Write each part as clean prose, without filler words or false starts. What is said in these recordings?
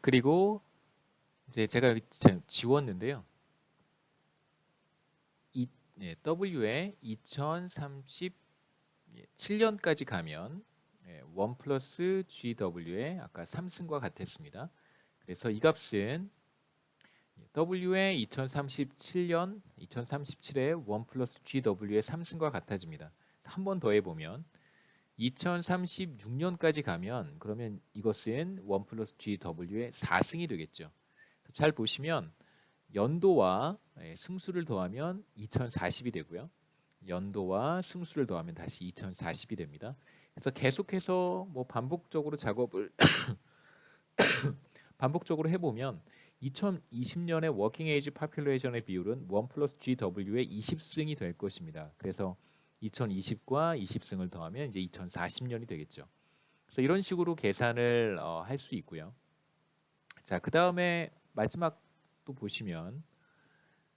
그리고 이제 제가 여기 지웠는데요. W에 2037년까지 가면 1 플러스 GW의 아까 3승과 같았습니다. 그래서 이 값은 W의 2037년, 2037의 1 플러스 GW의 3승과 같아집니다. 한 번 더 해보면 2036년까지 가면 그러면 이것은 1 플러스 GW의 4승이 되겠죠. 잘 보시면 연도와 승수를 더하면 2040이 되고요. 연도와 승수를 더하면 다시 2040이 됩니다. 그래서 계속해서 뭐 반복적으로 작업을 반복적으로 해보면 2020년의 워킹 에이지 파퓰레이션의 비율은 1 플러스 GW의 20승이 될 것입니다. 그래서 2020과 20승을 더하면 이제 2040년이 되겠죠. 그래서 이런 식으로 계산을 할 수 있고요. 자, 그 다음에 마지막 또 보시면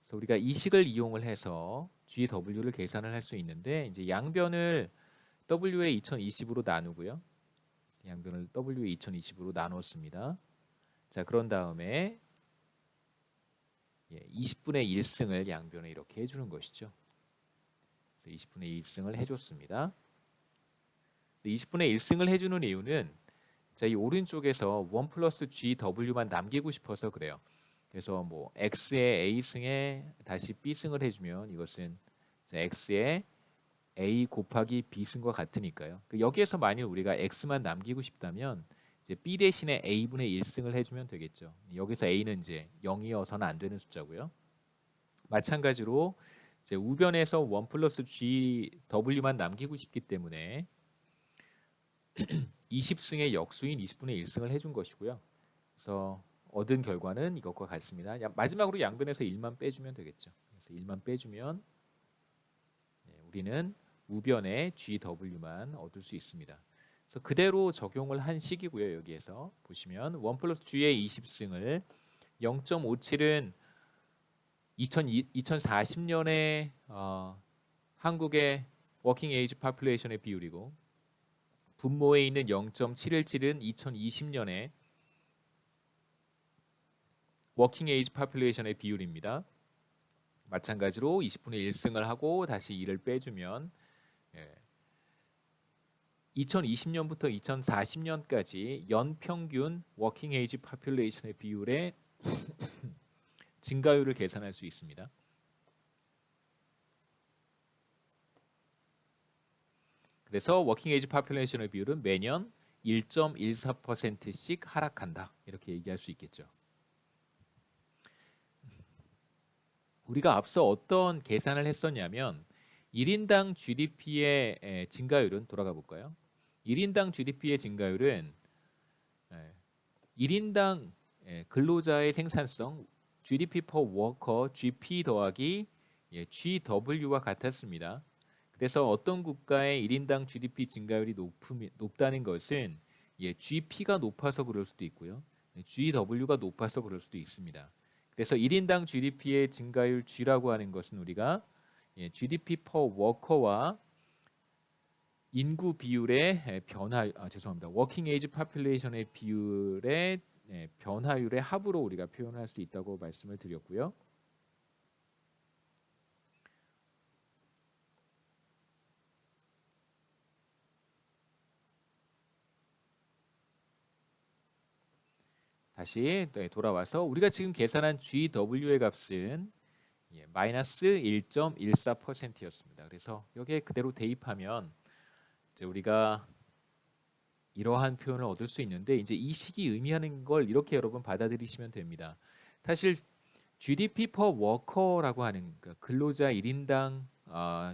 그래서 우리가 이 식을 이용을 해서 GW를 계산을 할 수 있는데 이제 양변을 W의 2020으로 나누고요. 양변을 W의 2020으로 나눴습니다. 자, 그런 다음에 20분의 1승을 양변에 이렇게 해주는 것이죠. 20분의 1승을 해줬습니다. 20분의 1승을 해주는 이유는 자, 이 오른쪽에서 1 플러스 GW만 남기고 싶어서 그래요. 그래서 뭐 X의 A승에 다시 B승을 해주면 이것은 X의 A 곱하기 B승과 같으니까요. 여기에서 만일 우리가 X만 남기고 싶다면 이제 B 대신에 A분의 1승을 해주면 되겠죠. 여기서 A는 이제 0이어서는 안 되는 숫자고요. 마찬가지로 이제 우변에서 1 플러스 GW만 남기고 싶기 때문에 20승의 역수인 20분의 1승을 해준 것이고요. 그래서 얻은 결과는 이것과 같습니다. 마지막으로 양변에서 1만 빼주면 되겠죠. 그래서 1만 빼주면 우리는 우변의 GW만 얻을 수 있습니다. 그래서 그대로 적용을 한 식이고요. 여기에서 보시면 1 플러스 G의 20승을 0.57은 2040년에 한국의 워킹 에이지 파퓰레이션의 비율이고 분모에 있는 0.717은 2020년에 워킹 에이지 파퓰레이션의 비율입니다. 마찬가지로 20분의 1승을 하고 다시 2를 빼주면 2020년부터 2040년까지 연평균 워킹 에이지 파퓰레이션의 비율의 증가율을 계산할 수 있습니다. 그래서 워킹 에이지 파퓰레이션의 비율은 매년 1.14%씩 하락한다. 이렇게 얘기할 수 있겠죠. 우리가 앞서 어떤 계산을 했었냐면 1인당 GDP의 증가율은 돌아가 볼까요? 1인당 GDP의 증가율은 1인당 근로자의 생산성 GDP per worker GP 더하기 GW와 같았습니다. 그래서 어떤 국가의 1인당 GDP 증가율이 높다는 것은 GP가 높아서 그럴 수도 있고요. GW가 높아서 그럴 수도 있습니다. 그래서 1인당 GDP의 증가율 G라고 하는 것은 우리가 GDP per worker와 인구 비율의 변화, 워킹 에이지 파퓰레이션의 비율의 변화율의 합으로 우리가 표현할 수 있다고 말씀을 드렸고요. 다시 돌아와서 우리가 지금 계산한 GW의 값은 마이너스 1.14%였습니다. 그래서 여기에 그대로 대입하면 이제 우리가 이러한 표현을 얻을 수 있는데 이제 이 식이 의미하는 걸 이렇게 여러분 받아들이시면 됩니다. 사실 GDP per worker라고 하는 근로자 1인당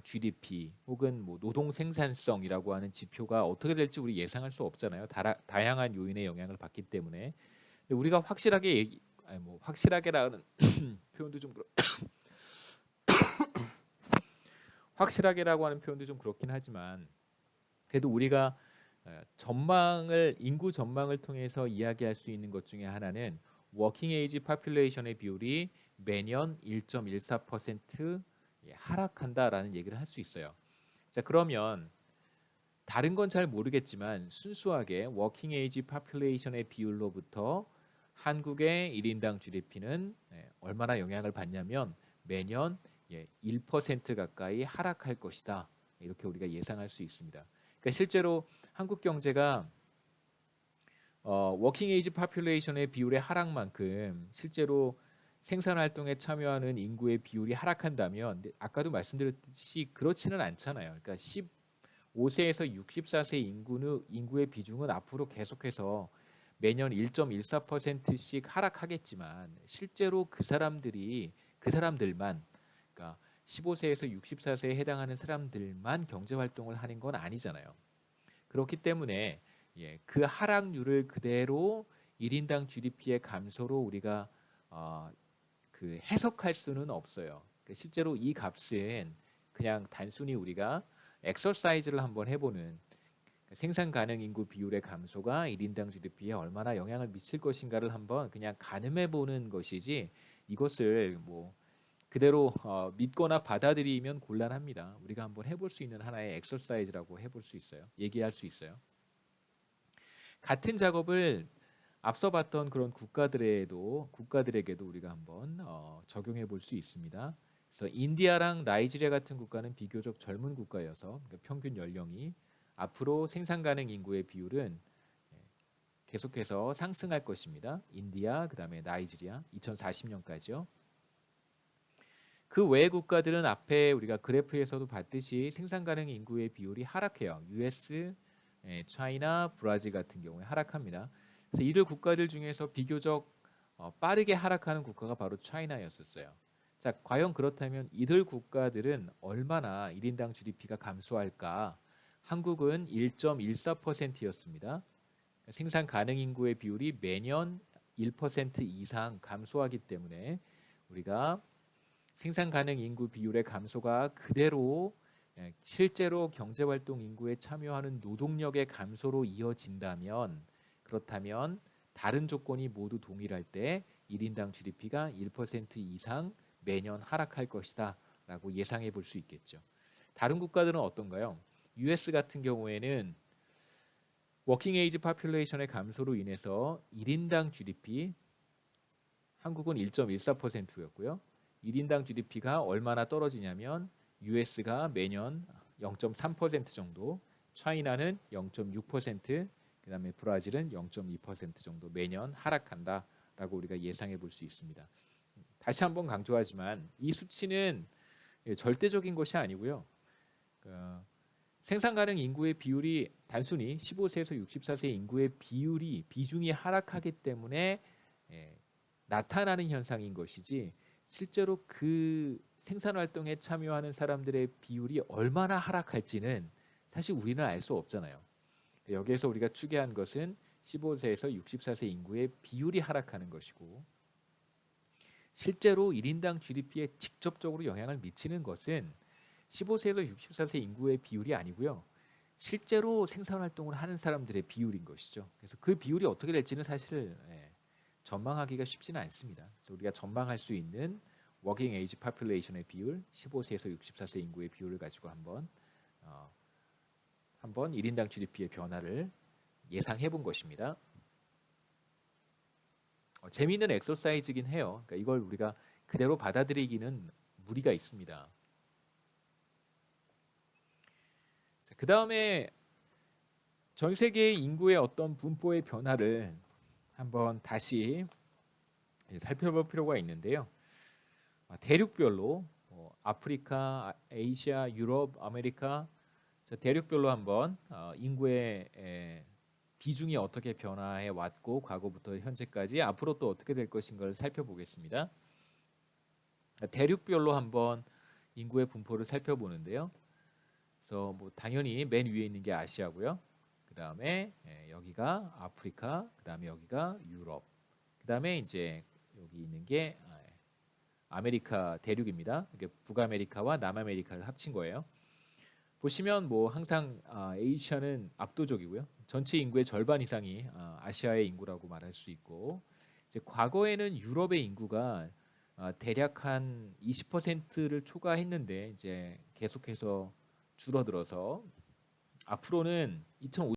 GDP 혹은 뭐 노동 생산성이라고 하는 지표가 어떻게 될지 우리 예상할 수 없잖아요. 다양한 요인의 영향을 받기 때문에. 근데 우리가 확실하게 확실하게라는 표현도 좀 확실하게라고 하는 표현도 좀 그렇긴 하지만 그래도 우리가 인구 전망을 통해서 이야기할 수 있는 것 중에 하나는 워킹 에이지 파퓰레이션의 비율이 매년 1.14% 하락한다라는 얘기를 할 수 있어요. 자, 그러면 다른 건 잘 모르겠지만 순수하게 워킹 에이지 파퓰레이션의 비율로부터 한국의 1인당 GDP는 얼마나 영향을 받냐면 매년 1% 가까이 하락할 것이다. 이렇게 우리가 예상할 수 있습니다. 그러니까 실제로 한국 경제가 워킹 에이지 파퓰레이션의 비율의 하락만큼 실제로 생산 활동에 참여하는 인구의 비율이 하락한다면 아까도 말씀드렸듯이 그렇지는 않잖아요. 그러니까 15세에서 64세 인구의 비중은 앞으로 계속해서 매년 1.14%씩 하락하겠지만 실제로 그 사람들만 그러니까 15세에서 64세에 해당하는 사람들만 경제 활동을 하는 건 아니잖아요. 그렇기 때문에 그 하락률을 그대로 1인당 GDP의 감소로 우리가 그 해석할 수는 없어요. 실제로 이 값은 그냥 단순히 우리가 엑서사이즈를 한번 해보는 생산 가능 인구 비율의 감소가 1인당 GDP에 얼마나 영향을 미칠 것인가를 한번 그냥 가늠해 보는 것이지 이것을 뭐 그대로 믿거나 받아들이면 곤란합니다. 우리가 한번 해볼 수 있는 하나의 엑서사이즈라고 해볼 수 있어요. 얘기할 수 있어요. 같은 작업을 앞서 봤던 그런 국가들에게도 우리가 한번 적용해 볼 수 있습니다. 그래서 인디아랑 나이지리아 같은 국가는 비교적 젊은 국가여서 그러니까 평균 연령이 앞으로 생산 가능 인구의 비율은 계속해서 상승할 것입니다. 인디아, 그다음에 나이지리아 2040년까지요. 그 외의 국가들은 앞에 우리가 그래프에서도 봤듯이 생산 가능 인구의 비율이 하락해요. US, 차이나, 브라질 같은 경우에 하락합니다. 그래서 이들 국가들 중에서 비교적 빠르게 하락하는 국가가 바로 차이나였었어요. 자, 과연 그렇다면 이들 국가들은 얼마나 1인당 GDP가 감소할까? 한국은 1.14%였습니다. 생산 가능 인구의 비율이 매년 1% 이상 감소하기 때문에 우리가 생산 가능 인구 비율의 감소가 그대로 실제로 경제활동 인구에 참여하는 노동력의 감소로 이어진다면 그렇다면 다른 조건이 모두 동일할 때 1인당 GDP가 1% 이상 매년 하락할 것이다 라고 예상해 볼 수 있겠죠. 다른 국가들은 어떤가요? US 같은 경우에는 워킹 에이지 파퓰레이션의 감소로 인해서 1인당 GDP 한국은 1.14%였고요. 1인당 GDP가 얼마나 떨어지냐면 US가 매년 0.3% 정도, 차이나는 0.6%, 그다음에 브라질은 0.2% 정도 매년 하락한다라고 우리가 예상해 볼 수 있습니다. 다시 한번 강조하지만 이 수치는 절대적인 것이 아니고요. 생산 가능 인구의 비율이 단순히 15세에서 64세 인구의 비중이 하락하기 때문에 나타나는 현상인 것이지 실제로 그 생산 활동에 참여하는 사람들의 비율이 얼마나 하락할지는 사실 우리는 알 수 없잖아요. 여기에서 우리가 추계한 것은 15세에서 64세 인구의 비율이 하락하는 것이고 실제로 1인당 GDP에 직접적으로 영향을 미치는 것은 15세에서 64세 인구의 비율이 아니고요. 실제로 생산 활동을 하는 사람들의 비율인 것이죠. 그래서 그 비율이 어떻게 될지는 사실 전망하기가 쉽지는 않습니다. 그래서 우리가 전망할 수 있는 워킹 에이지 파퓰레이션의 비율, 15세에서 64세 인구의 비율을 가지고 한번 1인당 GDP의 변화를 예상해 본 것입니다. 재미있는 엑서사이즈긴 해요. 그러니까 이걸 우리가 그대로 받아들이기는 무리가 있습니다. 그 다음에 전 세계 인구의 어떤 분포의 변화를 한번 다시 살펴볼 필요가 있는데요. 대륙별로 아프리카, 아시아, 유럽, 아메리카 대륙별로 한번 인구의 비중이 어떻게 변화해 왔고 과거부터 현재까지 앞으로 또 어떻게 될 것인가를 살펴보겠습니다. 대륙별로 한번 인구의 분포를 살펴보는데요. 그래서 뭐 당연히 맨 위에 있는 게 아시아고요. 그 다음에 여기가 아프리카, 그 다음에 여기가 유럽, 그 다음에 이제 여기 있는 게 아메리카 대륙입니다. 이게 북아메리카와 남아메리카를 합친 거예요. 보시면 뭐 항상 아시아는 압도적이고요. 전체 인구의 절반 이상이 아시아의 인구라고 말할 수 있고, 이제 과거에는 유럽의 인구가 대략 한 20%를 초과했는데 이제 계속해서 줄어들어서 앞으로는